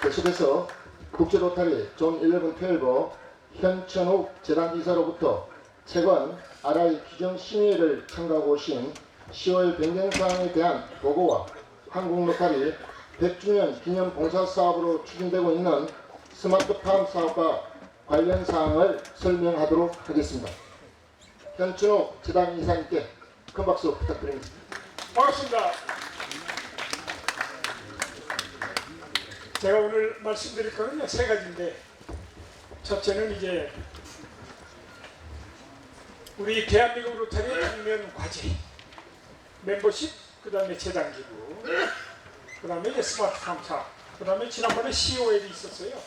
계속해서 국제로타리 존 11-12 현천욱 재단이사로부터 최근 RI 규정 심의회를 참가하고 오신 10월 변경사항에 대한 보고와 한국로타리 100주년 기념 봉사사업으로 추진되고 있는 스마트팜 사업과 관련 사항을 설명하도록 하겠습니다. 현천욱 재단이사님께 큰 박수 부탁드립니다. 반갑습니다. 제가 오늘 말씀드릴 거는요, 세 가지인데, 첫째는 이제 우리 대한민국 로타리 당면 과제, 멤버십, 그 다음에 재단기구, 그 다음에 이제 스마트팜 사업, 그 다음에 지난번에 COL이 있었어요.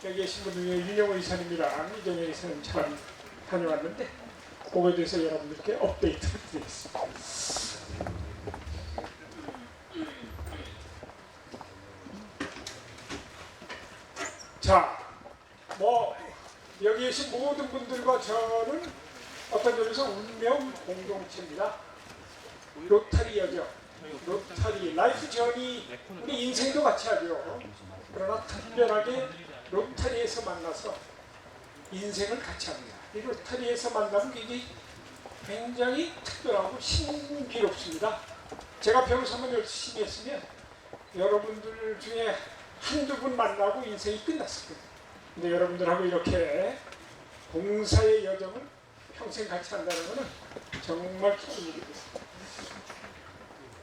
여기 계신 분 중에 윤영호 이사님이랑 이정현 이사님 참 다녀왔는데, 그거에 대해서 여러분들께 업데이트를 드리겠습니다. 자, 여기 계신 모든 분들과 저는 어떤 점에서 운명 공동체입니다. 로타리 여정, 로타리 라이프 저니, 우리 인생도 같이 하죠. 그러나 특별하게 로타리에서 만나서 인생을 같이 합니다. 이 로타리에서 만나면 이게 굉장히 특별하고 신비롭습니다. 제가 변호사만 열심히 했으면 여러분들 중에 한두 분 만나고 인생이 끝났을 거예요. 근데 여러분들하고 이렇게 봉사의 여정을 평생 같이 한다는 것은 정말 기쁜 일입니다.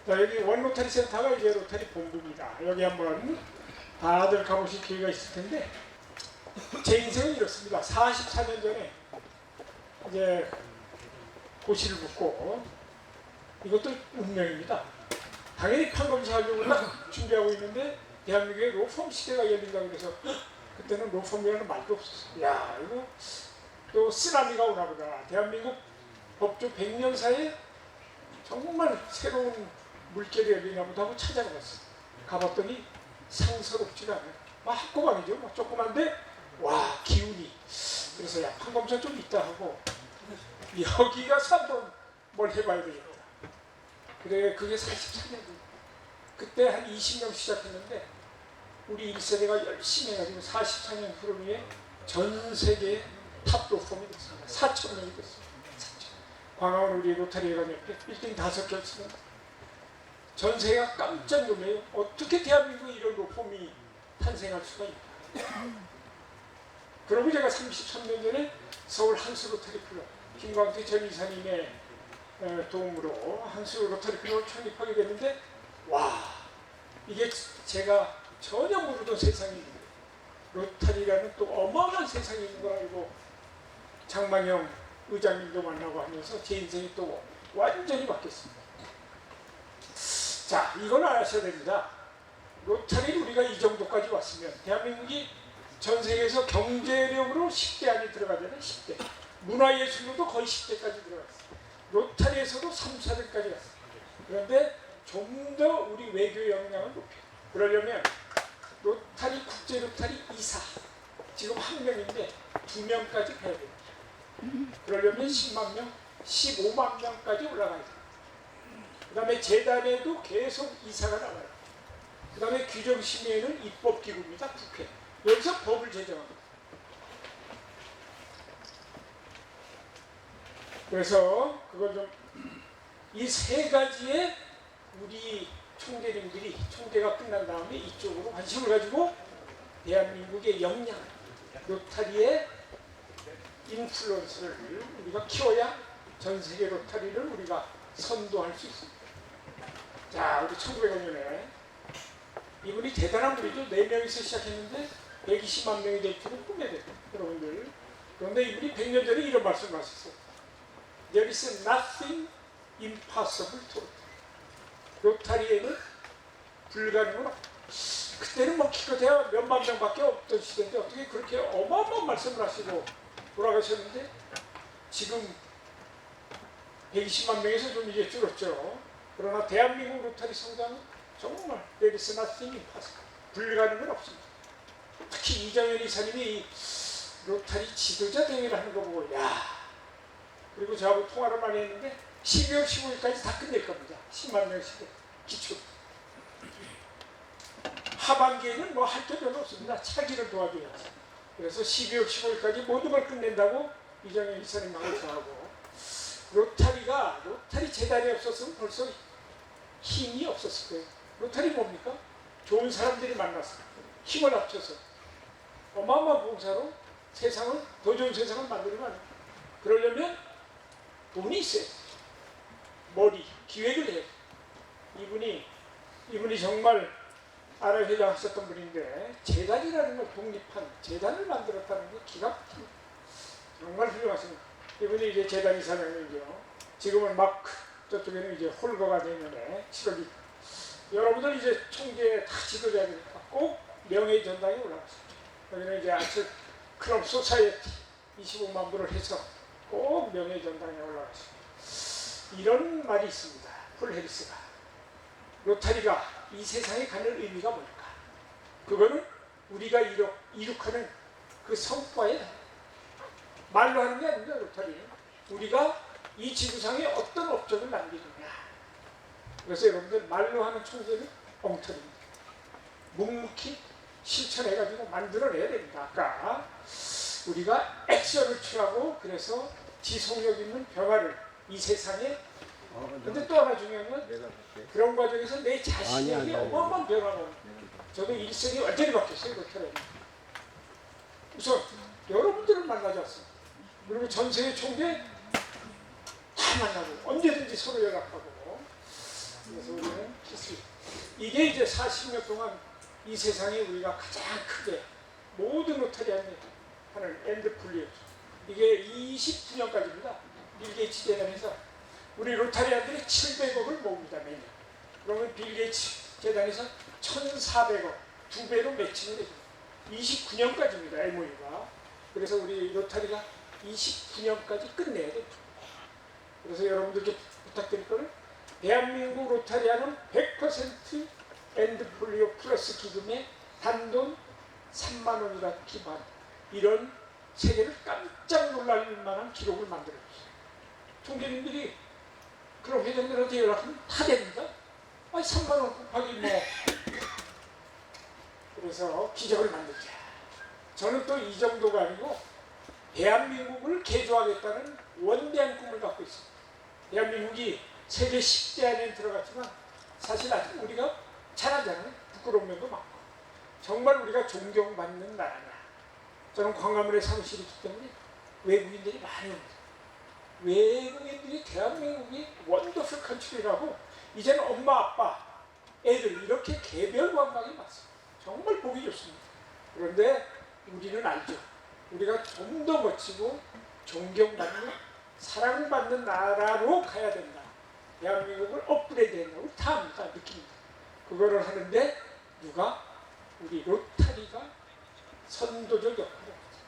자, 여기 원로타리 센터가 이제 로타리 본부입니다. 여기 한번 다들 가보실 기회가 있을 텐데, 제 인생은 이렇습니다. 44년 전에 이제 고시를 붙고, 이것도 운명입니다. 당연히 판검사하려고 준비하고 있는데 대한민국에 로펌 시대가 열린다고 그래서 그때는 로펌이라는 말도 없었어요. 야, 이거 또 쓰나미가 오나 보다. 대한민국 법조 100년사에 정말 새로운 물결이 열리나 보다 하고 찾아가봤어요. 가봤더니 상서롭지가 않아요. 막 학고방이죠. 막 조그만데 와, 기운이. 그래서 야, 판검사 좀 있다 하고 여기 가서 한번 뭘 해봐야 되겠다. 그래, 그게 44년. 그때 한 20명 시작했는데 우리 1세대가 열심히 해가지고 44년 흐름에 전 세계 탑 로펌이 됐습니다. 4,000명이 됐습니다. 4,000. 광화문 우리 로타리가 몇 개, 빌딩 5개 있습니다. 전 세계가 깜짝 놀래요. 어떻게 대한민국에 이런 로펌이 탄생할 수가 있나. 그러고 제가 33년 전에 서울 한수 로타리 클럽, 김광태 전 이사님의 도움으로 한수 로타리 클럽을 창립하게 됐는데, 와, 이게 제가 전혀 모르던 세상이 로타리라는 또 어마어마한 세상이 있는 걸 알고 장만영 의장님도 만나고 하면서 제 인생이 또 완전히 바뀌었습니다. 자, 이건 아셔야 됩니다. 로타리 우리가 이 정도까지 왔으면 대한민국이 전 세계에서 경제력으로 10대 안에 들어가잖아요. 10대. 문화예술로도 거의 10대까지 들어갔어요. 로타리에서도 3, 4대까지 갔어요. 그런데 좀 더 우리 외교 역량을 높여요. 그러려면 로타리, 국제 로타리 이사, 지금 1명인데 2명까지 해야 됩니다. 그러려면 10만 명, 15만 명까지 올라가야 돼요. 그 다음에 재단에도 계속 이사가 나와요. 그 다음에 규정심의회는 입법기구입니다. 국회. 여기서 법을 제정합니다. 그래서 그걸 좀, 이 세 가지에 우리 총대님들이 총대가 끝난 다음에 이쪽으로 관심을 가지고 대한민국의 역량, 로타리의 인플루언스를 우리가 키워야 전 세계 로타리를 우리가 선도할 수 있습니다. 자, 우리 1905년에 이분이 대단한 분이죠. 4명이서 시작했는데 120만 명이 될 줄은 꿈에 됐다, 여러분들. 그런데 이분이 100년 전에 이런 말씀을 하셨어요. There is nothing impossible to 로타리에는 불가능은 없다. 그때는 뭐 기껏해야 몇만 명밖에 없던 시대인데 어떻게 그렇게 어마어마한 말씀을 하시고 돌아가셨는데 지금 120만 명에서 좀 이제 줄었죠. 그러나 대한민국 로타리 성장은 정말 there is nothing impossible. 불가능은 없습니다. 특히 이정현 이사님이 이 로타리 지도자 대회를 하는 거 보고 야, 그리고 저하고 통화를 많이 했는데 12월 15일까지 다 끝낼 겁니다. 10만 명씩 기초. 하반기에는 뭐 할 게 별로 없습니다. 하나 차기를 도와줘야지. 그래서 12월 15일까지 모든 걸 끝낸다고 이정현 이사님하고 저하고 로타리 재단이 없었으면 벌써 힘이 없었을 거예요. 로타리 뭡니까? 좋은 사람들이 만나서 힘을 합쳐서 어마어마한 봉사로 세상을 더 좋은 세상을 만들면 안 돼요. 그러려면 돈이 있어요. 머리, 기획을 해요. 이분이 정말 아랍 회장 하셨던 분인데 재단이라는 걸 독립한 재단을 만들었다는 게 기가 막힙니다. 정말 훌륭하십니다. 이분이 이제 재단 이사장이죠. 지금은 막 저쪽에는 이제 홀거가 되는데 7월이 여러분들 이제 총재 다 지도자니까 꼭 명예 전당에 올라가십시오. 여기는 이제 아주 클럽 소사이어티 25만 불을 해서 꼭 명예 전당에 올라가십시오. 이런 말이 있습니다. 폴 해리스가 로타리가 이 세상에 가는 의미가 뭘까? 그거는 우리가 이룩하는 그 성과에 말로 하는 게 아닙니다. 로타리는 우리가 이 지구상에 어떤 업적을 남기느냐. 그래서 여러분들 말로 하는 총재는 엉터리입니다. 묵묵히 실천해가지고 만들어내야 됩니다. 아까 우리가 액션을 취하고 그래서 지속력 있는 변화를 이 세상에 근데 또 하나 중요한 건 그런 과정에서 내 자신에게 어마어마한 변화가 옵니다. 저도 일생이 완전히 바뀌었어요. 그렇게 우선 여러분들을 만나지 않습니다. 그리고 전세계 총재 다 만나고 언제든지 서로 연락하고 그래서 우리는 필수. 이게 이제 40년 동안 이 세상에 우리가 가장 크게 모든 로타리안이 하는 엔드풀리였죠. 이게 29년까지입니다. 빌 게이츠 재단에서 우리 로타리안들이 700억을 모읍니다. 매년. 그러면 빌 게이츠 재단에서 1,400억 2배로 매칭을 해줍니다. 29년까지입니다. MOU가. 그래서 우리 로타리가 29년까지 끝내야 됩니다. 그래서 여러분들께 부탁드릴 거는 대한민국 로타리안은 100% 엔드폴리오 플러스 기금에 단돈 3만 원이라 기반 이런 세계를 깜짝 놀랄 만한 기록을 만들어주세요. 총재님들이 그럼 회장들한테 연락하면 다 됩니다. 아니 3만 원 곱하기 뭐 그래서 기적을 만들자. 저는 또 이 정도가 아니고 대한민국을 개조하겠다는 원대한 꿈을 갖고 있습니다. 대한민국이 세계 10대 안에 들어갔지만 사실 아직 우리가 잘하잖아요. 부끄러운 면도 많고. 정말 우리가 존경받는 나라냐. 저는 광화문에 사무실이 있기 때문에 외국인들이 많이 옵니다. 외국인들이 대한민국이 원더풀 컨트리라고 이제는 엄마, 아빠, 애들 이렇게 개별 관광이 많습니다. 정말 보기 좋습니다. 그런데 우리는 알죠. 우리가 좀 더 멋지고 존경받는 사랑받는 나라로 가야 된다. 대한민국을 업그레이드 된다. 우리 다 압니다. 느낍니다. 그거를 하는데 누가? 우리 로타리가 선도적 역할을 하죠.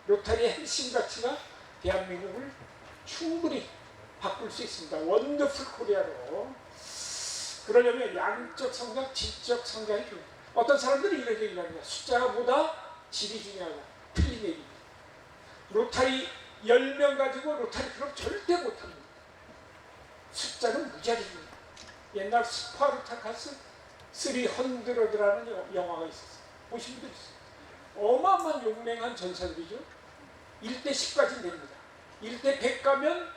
로타리의 핵심 가치가 대한민국을 충분히 바꿀 수 있습니다. 원더풀 코리아로. 그러려면 양적 성장, 질적 성장이 중요합니다. 어떤 사람들이 이렇게 얘기합니다. 숫자보다 질이 중요하다. 틀린 얘기입니다. 로타리 10명 가지고 로타리 클럽 절대 못합니다. 숫자는 무자리입니다. 옛날 스파르타카스 300라는 영화가 있었어요. 보신 분들 있어요. 어마어마한 용맹한 전사들이죠. 1대 10까지 됩니다. 1대 100 가면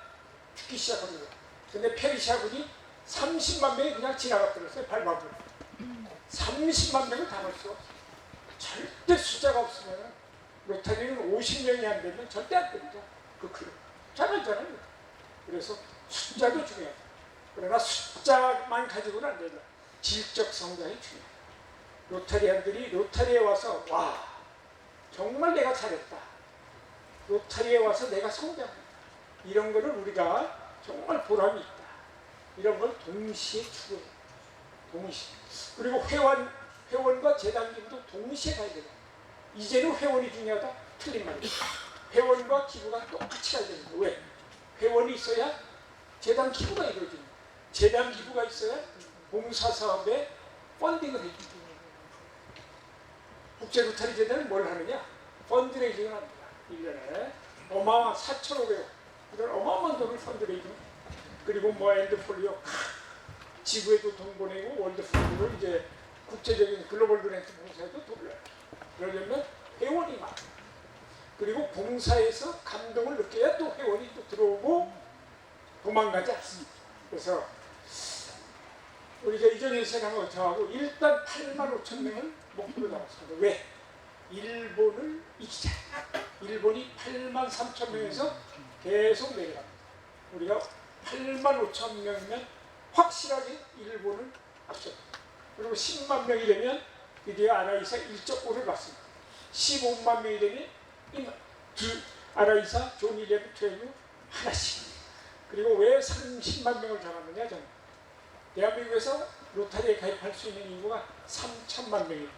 죽기 시작합니다. 근데 페르시아군이 30만 명이 그냥 지나가버렸어요. 밟아버려. 30만 명을 다 볼 수가 없어요. 절대 숫자가 없으면 로타리는 50명이 안 되면 절대 안 됩니다. 그 클럽. 잘 알잖아요. 그래서 숫자도 중요하다. 그러나 숫자만 가지고는 안 된다. 질적 성장이 중요하다. 로타리안들이 로타리에 와서 와 정말 내가 잘했다. 로타리에 와서 내가 성장했다. 이런 거를 우리가 정말 보람이 있다. 이런 걸 동시에 추구해야 돼. 동시에. 그리고 회원과 재단기부도 동시에 가야 된다. 이제는 회원이 중요하다? 틀린 말이다. 회원과 기부가 똑같이 가야 됩니다. 왜? 회원이 있어야 재단 기부가 이루어집니다. 재단 기부가 있어야 봉사사업에 펀딩을 해줍니다. 국제로타리 재단은 뭘 하느냐? 펀드레이징을 합니다. 1년에 어마어마한 4,500억 이런 어마어마한 돈을 펀드레이징. 그리고 뭐 엔드폴리오 지구에도 돈 보내고 월드푸드로 이제 국제적인 글로벌 그랜트 봉사에도 돈을 그러려면 회원이 많아. 그리고 봉사에서 감동을 느껴야 또 회원이 또 들어오고 도망가지 않습니다. 그래서 우리가 이전에 생각한 저하고 일단 8만 5천 명을 목표로 잡았습니다. 왜? 일본을 이기자. 일본이 8만 3천 명에서 계속 내려갑니다. 우리가 8만 5천 명이면 확실하게 일본을 앞섭니다. 그리고 10만 명이 되면 드디어 아라이사 1.5를 받습니다. 15만 명이 되면 아라이사 존 11, 12 하나씩. 그리고 왜 30만 명을 잡았느냐? 저는 대한민국에서 로타리에 가입할 수 있는 인구가 3천만 명입니다.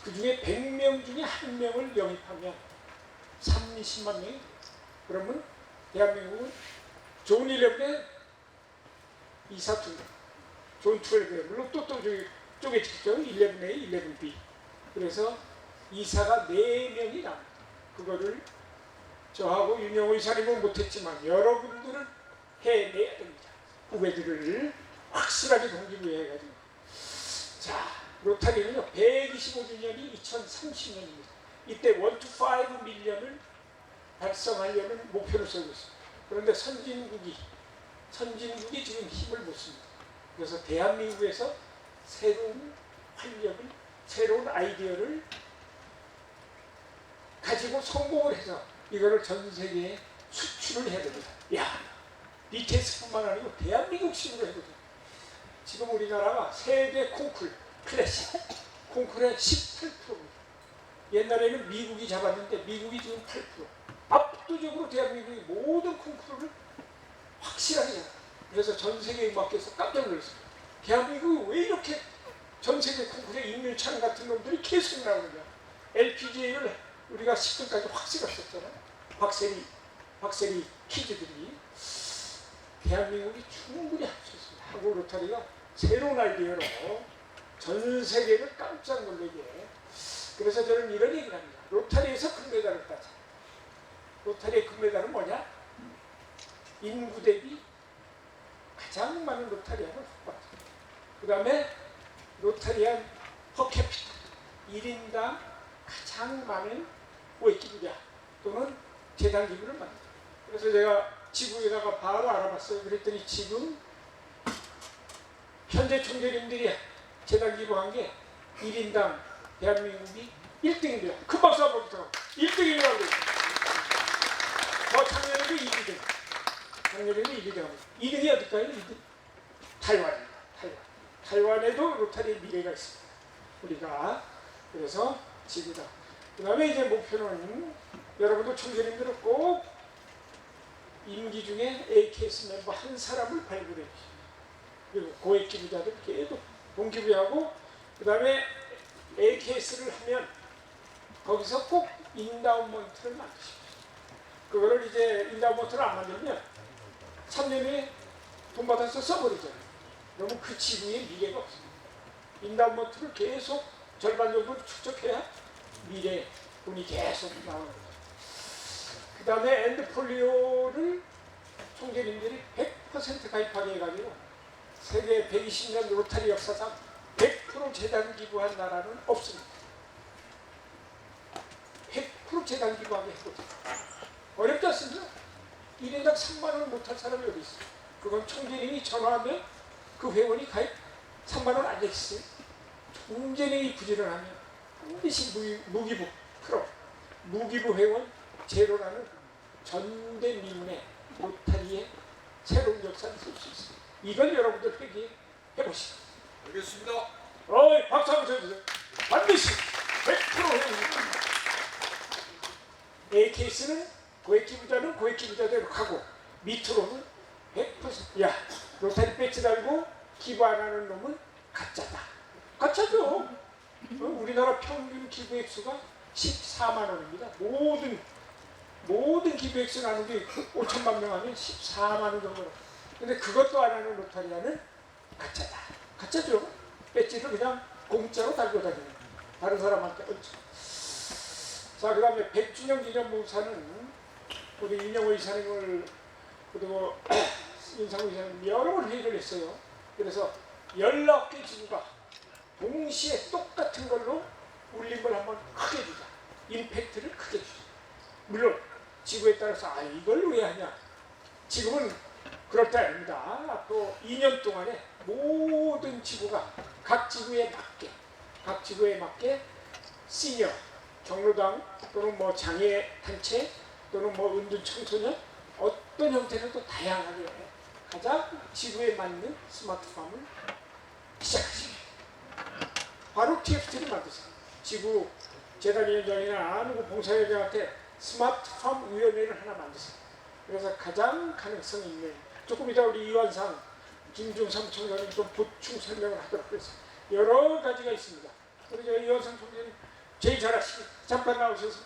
그 중에 100명 중에 1명을 영입하면 30만 명이 돼요. 그러면 대한민국은 존 11에 이사 2명, 존 12에 물론 또 쪼개지죠. 11A, 11B. 그래서 이사가 4명이 나옵니다. 그거를 저하고 윤영호 이사님은 못했지만 여러분들은 해내야 됩니다. 후배들을 확실하게 동기부여해가지고. 자, 로타리는요 125주년이 2030년입니다. 이때 1 to 5 밀리언을 달성하려는 목표를 세우고 있습니다. 그런데 선진국이 지금 힘을 못 씁니다. 그래서 대한민국에서 새로운 활력을, 새로운 아이디어를 가지고 성공을 해서 이거를 전 세계에 수출을 해야 됩니다. 야, BTS뿐만 아니고 대한민국식으로 해보자. 지금 우리나라가 세계 콩쿨, 클래식 콩쿨의 18%입니다. 옛날에는 미국이 잡았는데 미국이 지금 8%. 압도적으로 대한민국이 모든 콩쿠르를 확실하게 잡아요. 그래서 전 세계 음악계에서 깜짝 놀랐습니다. 대한민국이 왜 이렇게 전 세계 콩쿠르에 임윤찬 같은 놈들이 계속 나오느냐. LPGA를 우리가 10등까지 확 찍었었잖아요. 박세리 키즈들이. 대한민국이 충분히 할 수 있습니다. 한국 로타리가 새로운 아이디어로 전 세계를 깜짝 놀라게. 그래서 저는 이런 얘기를 합니다. 로타리에서 금메달을 따자. 로타리의 금메달은 뭐냐? 인구 대비 가장 많은 로타리안을 확보하자. 그 다음에 로타리안 퍼캐피타 1인당 가장 많은 오이키부자 또는 재단 기부를 만든다. 그래서 제가 지구에다가 바로 알아봤어요. 그랬더니 지금 현재 총재님들이 재단 기부한 게 1인당 대한민국이 1등입니다. 큰 박수 한번 부탁합니다. 1등이라고. 작년에도 2등. 작년에도 2등 합니다. 2등이 어딜까요? 2등? 타이완입니다. 타이완에도 로타리의 미래가 있습니다. 우리가. 그래서 지구다. 그 다음에 이제 목표는 여러분도 총재님들은 꼭 임기 중에 AKS 멤버 한 사람을 발굴해 주십시오. 그리고 고액 기부자들 계속 동기부여하고 그 다음에 AKS를 하면 거기서 꼭 인다운먼트를 만드십시오. 그거를 이제 인다운먼트를 안 만들면 3년 후에 돈 받아서 써버리잖아요. 그러면 그 지구에 미래가 없습니다. 인다운먼트를 계속 절반 정도 축적해야 미래 돈이 계속 나오는 거죠. 그 다음에 엔드폴리오를 총재님들이 100% 가입하게 해가지고 세계 120년 로타리 역사상 100% 재단 기부한 나라는 없습니다. 100% 재단 기부하게 해보자. 어렵지 않습니다. 1인당 3만 원 못할 사람이 어디 있어요? 그건 총재님이 전화하면 그 회원이 가입 3만 원 안 내겠어요? 총재님이 부지런하면 반드시 무기부 프로, 무기부 회원 제로라는 전대미문의 로타리의 새로운 역사를 쓸 수 있습니다. 이걸 여러분들 회개해 보시죠. 알겠습니다. 박수 한번 쳐주세요. 반드시 100% 회원입니다. AKS는 고액 기부자는 고액 기부자대로 가고 밑으로는 100% 야 로타리 배지 달고 기부 안 하는 놈은 가짜다. 가짜죠. 우리나라 평균 기부 액수가 14만 원입니다. 모든 기부 액수 나누기 5천만 명 하면 14만 원 정도. 근데 그것도 안 하는 로타리아는 가짜다. 가짜죠. 배지를 그냥 공짜로 달고 다니는 다른 사람한테 얹혀. 자, 그 다음에 100주년 기념 봉사는 우리 윤영호 이사님을 그리고 윤상호 이사님 여러 번 회의를 했어요. 그래서 19개 지구가 동시에 똑같은 걸로 울림을 한번 크게 주자. 임팩트를 크게 주자. 물론 지구에 따라서 이걸 왜 하냐. 지금은 그럴 때 아닙니다. 앞으로 2년 동안에 모든 지구가 각 지구에 맞게 시니어, 경로당 또는 뭐 장애 단체 또는 뭐 은둔 청소년 어떤 형태는 또 다양하게 가장 지구에 맞는 스마트팜을 시작하시게. 바로 TFT를 만드세요. 지구 재단위원장이나 누구 봉사회장한테 스마트팜 위원회를 하나 만드세요. 그래서 가장 가능성 있는, 조금 이따 우리 이완상 김중삼 총장님 좀 보충 설명을 하도록 하겠습니다. 여러 가지가 있습니다. 우리 이완상 총장님 제일 잘하시고 잠깐 나오셔서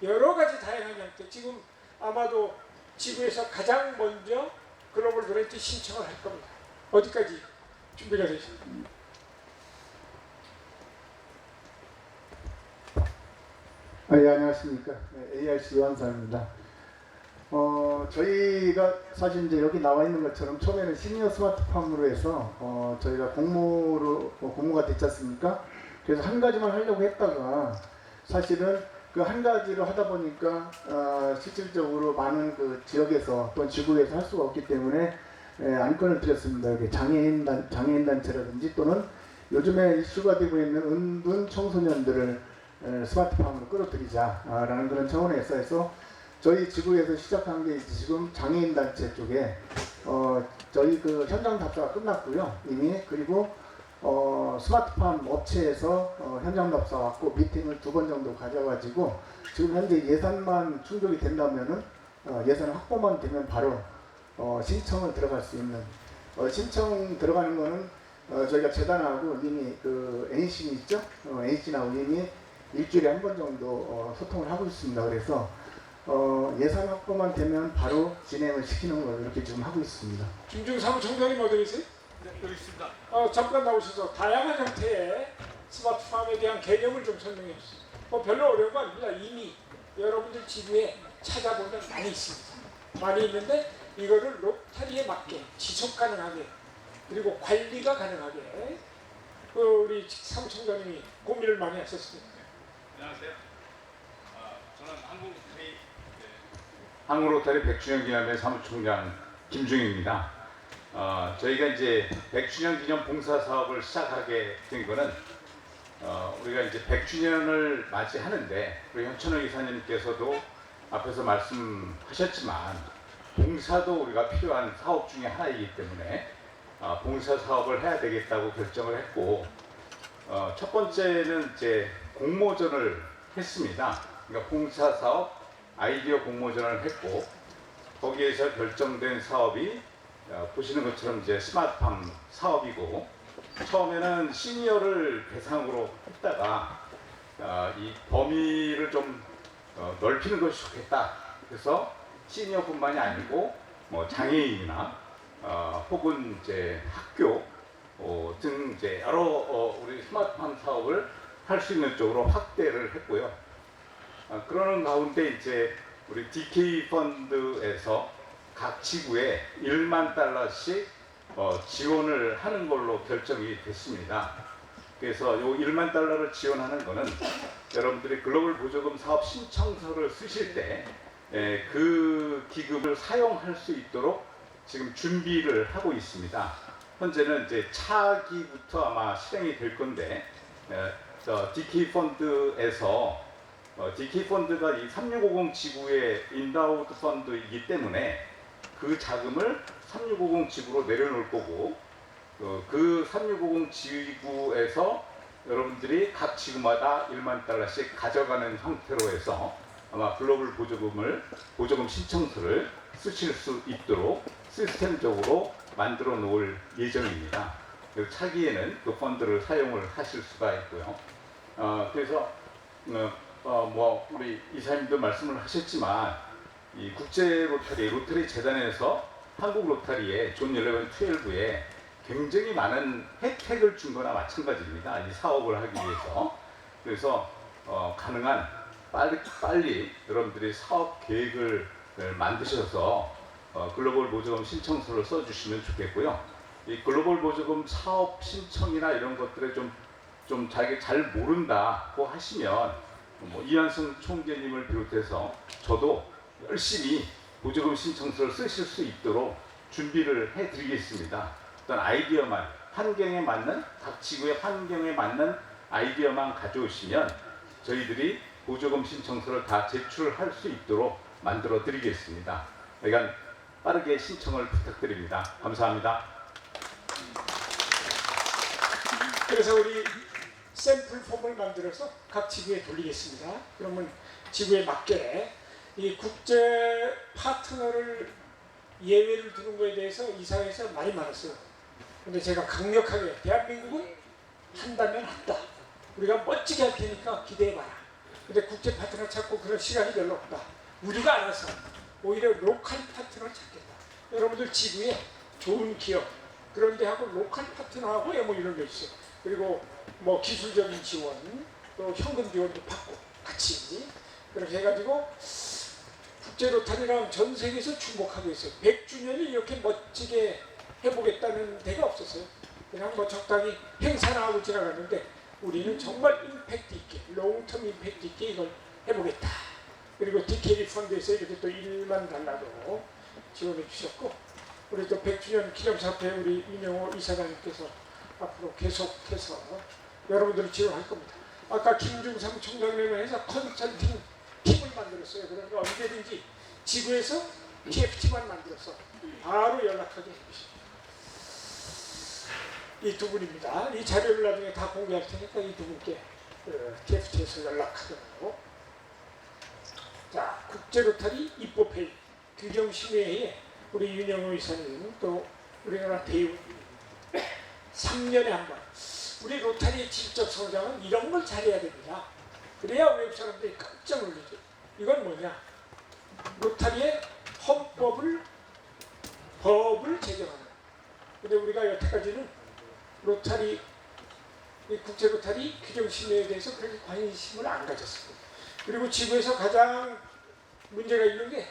여러 가지 다양한 형태, 지금 아마도 지구에서 가장 먼저 글로벌 그랜트 신청을 할 겁니다. 어디까지 준비가 되십니까? 예, 안녕하십니까. ARC 이완상입니다. 저희가 사실 이제 여기 나와 있는 것처럼 처음에는 시니어 스마트팜으로 해서 저희가 공모가 됐지 않습니까? 그래서 한 가지만 하려고 했다가 사실은 그 한 가지로 하다 보니까 실질적으로 많은 그 지역에서 또는 지구에서 할 수가 없기 때문에 안건을 드렸습니다. 여기 장애인 단체라든지 또는 요즘에 이슈가 되고 있는 은둔 청소년들을 스마트팜으로 끌어들이자라는 그런 차원에서 해서 저희 지구에서 시작한 게 지금 장애인 단체 쪽에 저희 그 현장 답사가 끝났고요 이미. 그리고 스마트팜 업체에서 현장 답사 왔고 미팅을 2번 정도 가져가지고 지금 현재 예산만 충족이 된다면은 예산 확보만 되면 바로 신청을 들어갈 수 있는, 신청 들어가는 거는 저희가 재단하고 이미 그 NC는 있죠? NC하고 이미 일주일에 한 번 정도 소통을 하고 있습니다. 그래서 예산 확보만 되면 바로 진행을 시키는 걸 이렇게 지금 하고 있습니다. 김중삼 총장님 어디 계세요? 네, 여기 있습니다. 잠깐 나오셔서 다양한 형태의 스마트팜에 대한 개념을 좀 설명해 주세요. 별로 어려운 거 아닙니다. 이미 여러분들 지구에 찾아보면 많이 있습니다. 많이 있는데 이거를 로타리에 맞게 지속 가능하게 그리고 관리가 가능하게 우리 사무총장님이 고민을 많이 하셨습니다. 안녕하세요. 저는 한국로터리 100주년 기념회 사무총장 김중입니다. 저희가 이제 100주년 기념 봉사 사업을 시작하게 된 거는 우리가 이제 100주년을 맞이하는데 우리 현천호 이사님께서도 앞에서 말씀하셨지만 봉사도 우리가 필요한 사업 중에 하나이기 때문에 봉사 사업을 해야 되겠다고 결정을 했고 첫 번째는 이제 공모전을 했습니다. 그러니까 봉사 사업 아이디어 공모전을 했고 거기에서 결정된 사업이 보시는 것처럼 이제 스마트팜 사업이고 처음에는 시니어를 대상으로 했다가 이 범위를 좀 넓히는 것이 좋겠다. 그래서 시니어뿐만이 아니고 뭐 장애인이나 혹은 이제 학교 등 이제 여러 우리 스마트팜 사업을 할 수 있는 쪽으로 확대를 했고요. 그러는 가운데 이제 우리 DK 펀드에서 각 지구에 1만 달러씩 지원을 하는 걸로 결정이 됐습니다. 그래서 요 1만 달러를 지원하는 거는 여러분들이 글로벌 보조금 사업 신청서를 쓰실 때 그 기금을 사용할 수 있도록 지금 준비를 하고 있습니다. 현재는 이제 차기부터 아마 실행이 될 건데 DK 펀드에서 DK 펀드가 이 3650 지구의 인다우드 펀드이기 때문에 그 자금을 3650 지구로 내려놓을 거고 그 3650 지구에서 여러분들이 각 지구마다 1만 달러씩 가져가는 형태로 해서 아마 글로벌 보조금 신청서를 쓰실 수 있도록 시스템적으로 만들어 놓을 예정입니다. 그리고 차기에는 그 펀드를 사용을 하실 수가 있고요. 그래서 뭐 우리 이사님도 말씀을 하셨지만 이 국제 로터리 재단에서 한국 로터리에 존 11, 12에 굉장히 많은 혜택을 준 거나 마찬가지입니다. 이 사업을 하기 위해서. 그래서 가능한 빨리 여러분들이 사업 계획을 만드셔서 글로벌 보조금 신청서를 써주시면 좋겠고요. 이 글로벌 보조금 사업 신청이나 이런 것들에 좀 좀 자기 잘 모른다고 하시면 뭐 이한승 총재님을 비롯해서 저도 열심히 보조금 신청서를 쓰실 수 있도록 준비를 해드리겠습니다. 어떤 아이디어만 환경에 맞는 각 지구의 환경에 맞는 아이디어만 가져오시면 저희들이 보조금 신청서를 다 제출할 수 있도록 만들어 드리겠습니다. 그러니까 빠르게 신청을 부탁드립니다. 감사합니다. 그래서 우리 샘플 폼을 만들어서 각 지구에 돌리겠습니다. 그러면 지구에 맞게 이 국제 파트너를 예외를 두는 것에 대해서 이사회에서 말이 많았어요. 근데 제가 강력하게 대한민국은 한다면 한다. 우리가 멋지게 할 테니까 기대해봐라. 근데 국제 파트너 찾고 그런 시간이 별로 없다. 우리가 알아서 오히려 로컬 파트너를 찾겠다. 여러분들 지구에 좋은 기업 그런데 하고 로컬 파트너하고 뭐 이런 게 있어요. 그리고 뭐 기술적인 지원 또 현금 지원도 받고 같이 그렇게 해가지고 국제 로타리랑 전 세계에서 주목하고 있어요. 100주년을 이렇게 멋지게 해보겠다는 데가 없었어요. 그냥 뭐 적당히 행사나 하고 지나갔는데 우리는 정말 임팩트 있게 롱텀 임팩트 있게 이걸 해보겠다. 그리고 DKD 펀드에서 이렇게 또 1만 달러도 지원해 주셨고 우리 또 100주년 기념사업회 우리 이명호 이사장님께서 앞으로 계속해서 여러분들을 지원할 겁니다. 아까 김중삼 총장님을 해서 컨설팅 팀을 만들었어요. 그러니까 언제든지 지구에서 TFT만 만들어서 바로 연락하게 해주십시오. 이 두 분입니다. 이 자료를 나중에 다 공개할 테니까 이 두 분께 TFT에서 연락하도록. 자, 국제로타리 입법회의 규정심의회에 우리 윤영호 이사님 또 우리나라 대우 3년에 한 번. 우리 로타리의 질적 성장은 이런 걸 잘해야 됩니다. 그래야 외국 사람들이 깜짝 놀라죠. 이건 뭐냐? 로타리의 법을 제정하는. 근데 우리가 여태까지는 로타리, 국제 로타리 규정심의에 대해서 그렇게 관심을 안 가졌습니다. 그리고 지구에서 가장 문제가 있는 게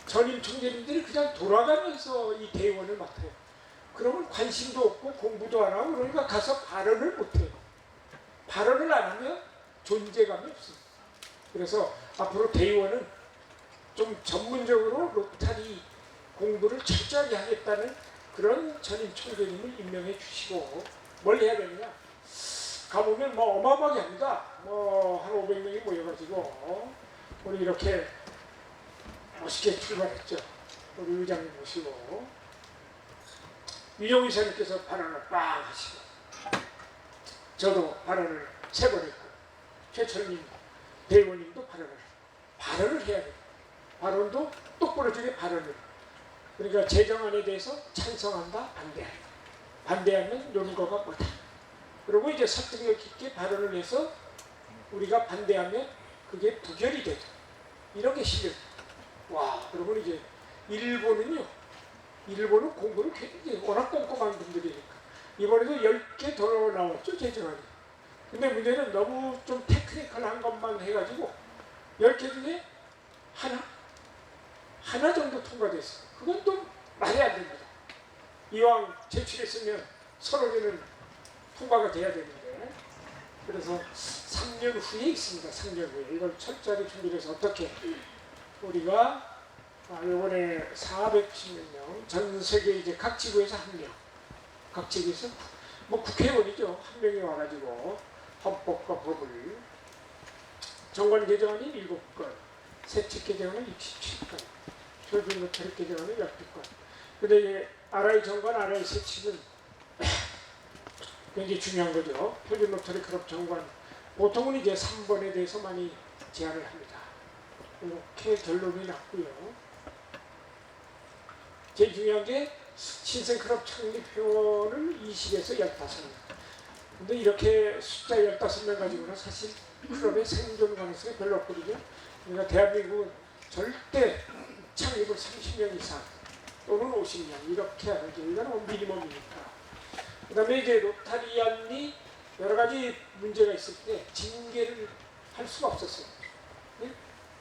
전임 총재님들이 그냥 돌아가면서 이 대의원을 맡아요. 그러면 관심도 없고 공부도 안 하고 그러니까 가서 발언을 못해요. 발언을 안 하면 존재감이 없습니다. 그래서 앞으로 대의원은 좀 전문적으로 로타리 공부를 철저하게 하겠다는 그런 전임 총재님을 임명해 주시고 뭘 해야 되느냐? 가보면 뭐 어마어마하게 합니다. 뭐 한 500명이 모여가지고 우리 이렇게 멋있게 출발했죠. 우리 의장님 모시고 윤영 이사님께서 발언을 빵 하시고 저도 발언을 3번 했고 최철민 대의원님도 발언을 해야 돼요. 발언도 똑부러지게 발언을. 그러니까 제정안에 대해서 찬성한다, 반대한다. 반대하면 논거가 뭐다. 그리고 이제 설득력 있게 발언을 해서 우리가 반대하면 그게 부결이 되죠. 이런 게 실력. 와, 그러면 이제 일본은 공부를 굉장히 워낙 꼼꼼한 분들이니까 이번에도 10개 더 나왔죠, 제정안이. 근데 문제는 너무 좀 테크니컬한 것만 해가지고 10개 중에 하나 정도 통과됐어요. 그건 또 말이 안 됩니다. 이왕 제출했으면 서너 개는 통과가 돼야 되는데 그래서 3년 후에 있습니다. 3년 후에 이걸 철저하게 준비를 해서 어떻게 우리가 이번에 410몇 명, 전 세계 이제 각 지구에서 1명, 각 지구에서 뭐 국회의원이죠. 1명이 와가지고 헌법과 법을 정관 개정안이 7건, 세칙 개정안은 67건, 표준 로터리 개정안은 12건. 근데 이제 RI 정관, RI 세칙은 굉장히 중요한 거죠. 표준 로터리 클럽 정관 보통은 이제 3번에 대해서 많이 제안을 합니다. 이렇게 결론이 났고요. 제일 중요한 게 신생클럽 창립회원을 20에서 15명. 근데 이렇게 숫자 15명 가지고는 사실 클럽의 생존 가능성이 별로 없거든요. 그러니까 대한민국은 절대 창립을 30명 이상 또는 50명 이렇게 하는 게 이거는 미니멈이니까. 그 다음에 이제 로타리안이 여러 가지 문제가 있을 때 징계를 할 수가 없었어요. 네?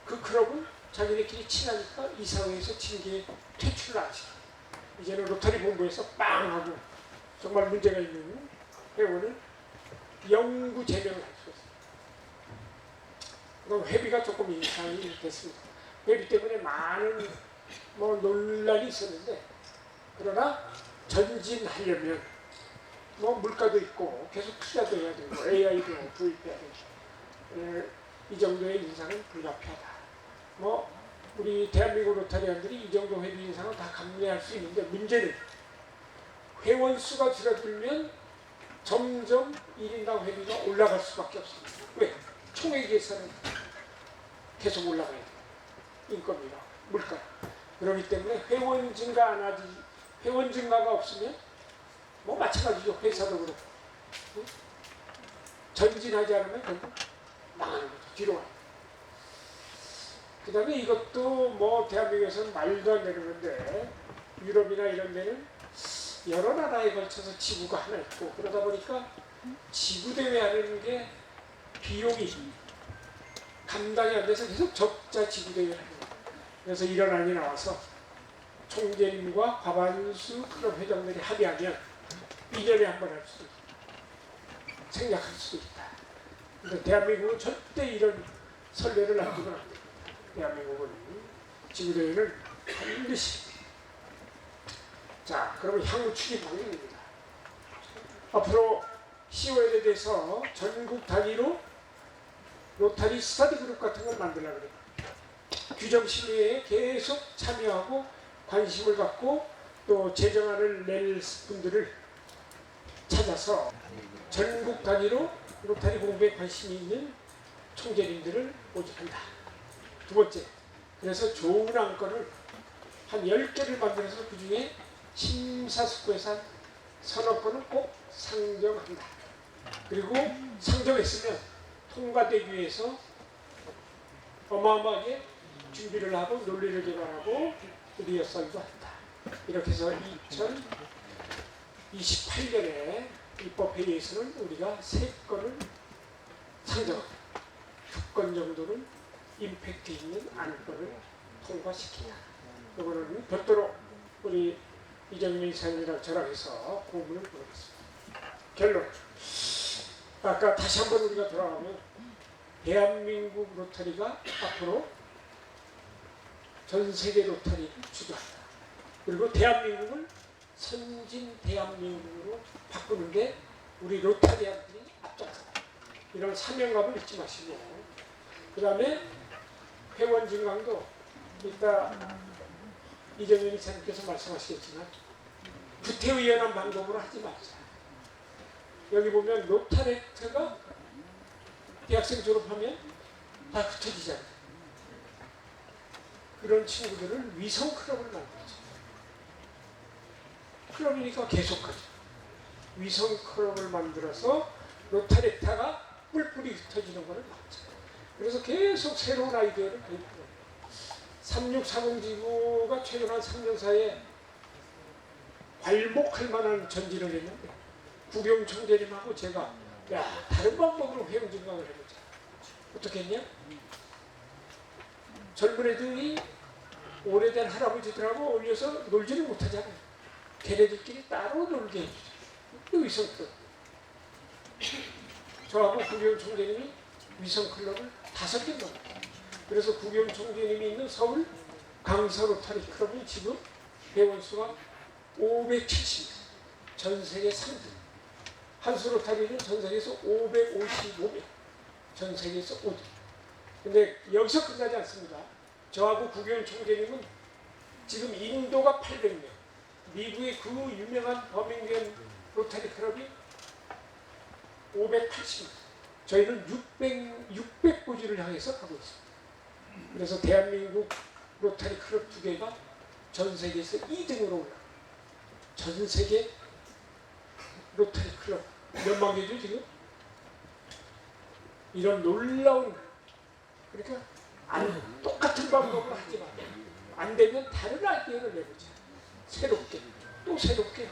그 클럽은 자기네끼리 친하니까 이사회에서 징계 퇴출을 안 시켜요. 이제는 로타리 본부에서 빵 하고 정말 문제가 있는 회원을 영구 제명을 할 수 있습니다. 그럼 회비가 조금 인상이 됐습니다. 회비 때문에 많은 논란이 있었는데, 그러나 전진하려면 물가도 있고 계속 투자도 해야 되고 AI도 도입해야 되고 이 정도의 인상은 불가피하다. 우리 대한민국 로타리안들이 이 정도 회비 인상을 다 감내할 수 있는데, 문제는 회원 수가 줄어들면 점점 1인당 회비가 올라갈 수밖에 없습니다. 왜? 총액에서는 계속 올라가야 돼요. 인건비가, 물가. 그렇기 때문에 회원 증가 안 하지, 회원 증가가 없으면 마찬가지죠. 회사도 그렇고. 전진하지 않으면 결국 망하는 거죠. 뒤로 와요. 그 다음에 이것도 대한민국에서는 말도 안 되는 건데, 유럽이나 이런 데는 여러 나라에 걸쳐서 지구가 하나 있고, 그러다 보니까 지구대회 하는 게 비용이 감당이 안 돼서 계속 적자 지구대회를 하는 거예요. 그래서 이런 안이 나와서 총재님과 과반수 클럽 회장들이 합의하면 2년에 한 번 할 수도 있다. 생략할 수도 있다. 근데 대한민국은 절대 이런 선례를 놔두면 안 됩니다. 대한민국은 지구대회는 반드시. 자, 그러면 향후 추진 방향입니다. 앞으로 COL에 대해서 전국 단위로 로타리 스터디 그룹 같은 걸 만들려고 그래요. 규정 심의에 계속 참여하고 관심을 갖고 또 제정안을 낼 분들을 찾아서 전국 단위로 로타리 공부에 관심이 있는 총재님들을 모집한다. 두 번째, 그래서 좋은 안건을 한 10개를 만들어서 그 중에 심사숙고해서 한 서너 건을 꼭 상정한다. 그리고 상정했으면 통과되기 위해서 어마어마하게 준비를 하고 논리를 개발하고 리허설도 한다. 이렇게 해서 2028년에 입법회의에서는 우리가 3건을 상정합니다. 2건 정도는 임팩트 있는 안건을 통과시킨다. 이거는 별도로 우리 이정민 이사님이랑 저랑 해서 공문을 보내겠습니다. 결론. 아까 다시 한번 우리가 돌아가면 대한민국 로터리가 앞으로 전 세계 로터리를 주도한다. 그리고 대한민국을 선진 대한민국으로 바꾸는 게 우리 로타리안들이 앞장선다. 이런 사명감을 잊지 마시고, 그 다음에 회원 증강도 이따 이정현 이사님께서 말씀하시겠지만 구태의연한 방법으로 하지 말자. 여기 보면 로타렉트가 대학생 졸업하면 다 흩어지잖아요. 그런 친구들을 위성 클럽을 만들자. 클럽이니까 계속하죠. 위성 클럽을 만들어서 로타렉타가 뿔뿔이 흩어지는 것을 막자. 그래서 계속 새로운 아이디어를 도입해요. 3640지구가 최근 한 3년 사이에 괄목할 만한 전진을 했는데, 구경 총재님하고 제가 다른 방법으로 회원 증강을 해보자. 어떻게 했냐? 젊은 애들이 오래된 할아버지들하고 어울려서 놀지를 못하잖아요. 걔네들끼리 따로 놀게 해주자. 위성클럽. 저하고 구경 총재님이 위성클럽을 5개 넣었어요. 그래서 구경 총재님이 있는 서울 강서 로타리 클럽은 지금 회원 수가 570명. 전 세계 3등. 한수 로타리는 전 세계에서 555명. 전 세계에서 5등. 근데 여기서 끝나지 않습니다. 저하고 구경 총재님은 지금 인도가 800명, 미국의 그 유명한 버밍엄 로타리 클럽이 580명. 저희는 600고지를 향해서 가고 있습니다. 그래서 대한민국 로타리 클럽 2개가 전 세계에서 2등으로 올라갑니다. 전 세계 로타리 클럽 몇만 개죠 지금? 이런 놀라운, 그러니까 똑같은 방법으로 하지 말고 안 되면 다른 아이디어를 내보자. 새롭게, 또 새롭게.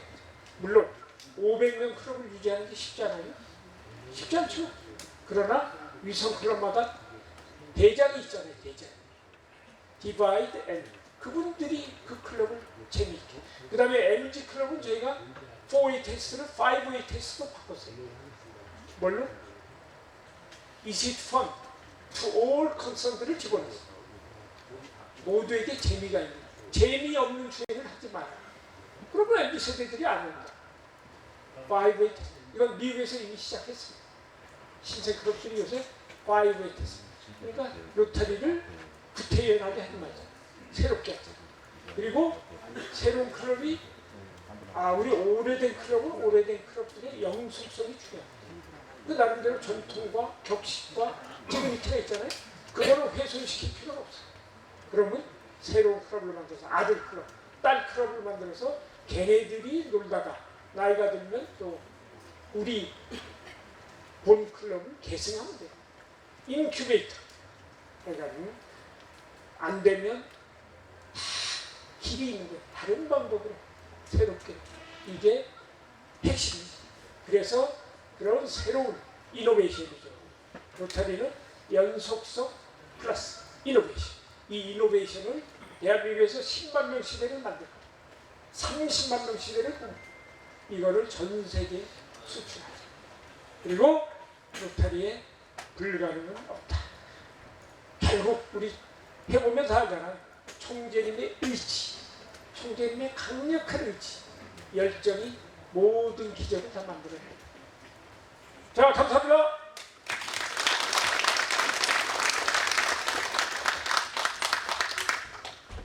물론 500명 클럽을 유지하는 게 쉽지 않아요? 쉽지 않죠. 그러나 위성 클럽마다 대장이 있잖아요. 대장. 디바이드 앤. 그분들이 그 클럽을 재미있게. 그 다음에 MG 클럽은 저희가 4way 테스트를 5way 테스트로 바꿨어요. 뭘로? Is it fun? To all concerned를 집어넣었어요. 모두에게 재미가 있는, 재미없는 주행을 하지 마라. 그러면 MZ 세대들이 안 합니다. 5way 테스트. 이건 미국에서 이미 시작했습니다. 신생 클럽들이 요새 5way 테스트. 그러니까 로터리를 구태연하게 하지 말자. 새롭게 하자. 그리고 새로운 클럽이 우리 오래된 클럽들의 영속성이 중요합니다. 그 나름대로 전통과 격식과 지그니티가 있잖아요. 그거를 훼손시킬 필요가 없어요. 그러면 새로운 클럽을 만들어서 아들 클럽, 딸 클럽을 만들어서 걔네들이 놀다가 나이가 들면 또 우리 본 클럽을 계승하면 돼요. 인큐베이터. 그러니까 안 되면 길이 있는 거예요. 다른 방법으로 새롭게. 이게 핵심입니다. 그래서 그런 새로운 이노베이션이죠. 로타리는 연속성 플러스 이노베이션. 이 이노베이션을 대한민국에서 10만 명 시대를 만들고 30만 명 시대를 꾸고 이거를 전 세계에 수출하죠. 그리고 로타리에 불가능은 없다. 결국 우리 해보면 다 알잖아요. 총재님의 의지, 총재님의 강력한 의지, 열정이 모든 기적을 다 만들어내요. 자, 감사합니다.